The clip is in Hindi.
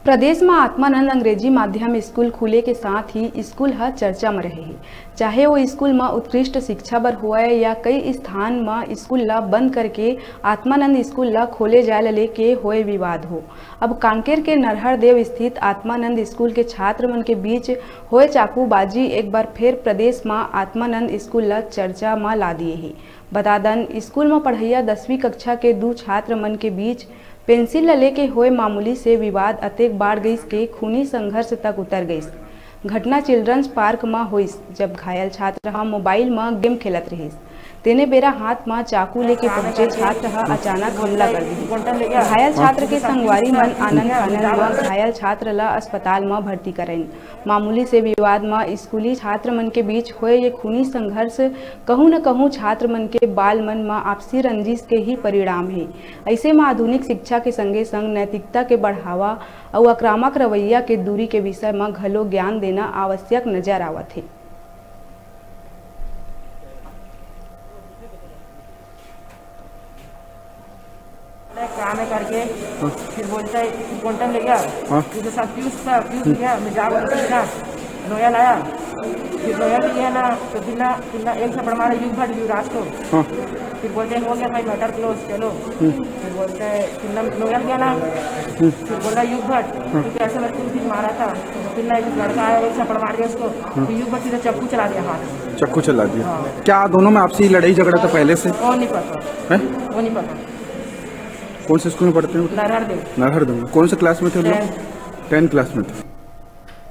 प्रदेश में आत्मानंद अंग्रेजी माध्यम स्कूल खुले के साथ ही स्कूल ह चर्चा में रहे है। चाहे वो स्कूल में उत्कृष्ट शिक्षा बर होए या कई स्थान में स्कूल ला बंद करके आत्मानंद स्कूल ला खोले जाए लेके होए विवाद हो। अब कांकेर के नरहरद स्थित आत्मानंद स्कूल के छात्र मन के बीच होए चाकूबाजी एक बार फिर प्रदेश में आत्मानंद स्कूल ला चर्चा में ला दिए है। बता दन स्कूल में पढ़ैया 10वीं कक्षा के दो छात्र मन के बीच पेंसिल ल लेके होए मामूली से विवाद अतेक बाढ़ गईस के खूनी संघर्ष तक उतर गईस। घटना चिल्ड्रंस पार्क में होइस, जब घायल छात्र हा मोबाइल में गेम खेलत रहिस। तेने बेरा हाथ में चाकू लेके पहुंचे छात्र हा अचानक हमला कर दी। घायल छात्र के संगवारी मन आनंद फानन व घायल छात्र ला अस्पताल में भर्ती कराइन। मामूली से विवाद में स्कूली छात्र मन के बीच होए ये खूनी संघर्ष कहूँ न कहूँ छात्र मन के बाल मन में आपसी रंजिश के ही परिणाम है। ऐसे में आधुनिक शिक्षा के संगे संग नैतिकता के बढ़ावा और आक्रामक रवैया के दूरी के विषय में घलो ज्ञान देना आवश्यक नजर आवत है। काम है करके फिर बोलता है क्वांटम ले गया, फिर साथ पीयूष गया, मैं जा बोलता नोया लाया, फिर नोया लिया ना तो फिर एक थप्पड़ मारा युवराज को। फिर बोलते हैं हो गया भाई मैटर क्लोज चलो। फिर बोलते हैं फिर नोया गया ना, फिर बोला युग भट्ट क्योंकि ऐसा लगता फिर मारा था। फिर ना एक लड़का आया एक थप्पड़ मार दिया उसको, फिर युग भट्ट सीधा चक्कू चला दिया हाथ। चक्कू चला दिया। क्या दोनों में आपसी लड़ाई झगड़ा था पहले से? वो नहीं पता, वो नहीं पता। कौन से स्कूल में पढ़ते हैं? नरहरद। नरहरद में। कौन से क्लास में थे? 10th क्लास में थे।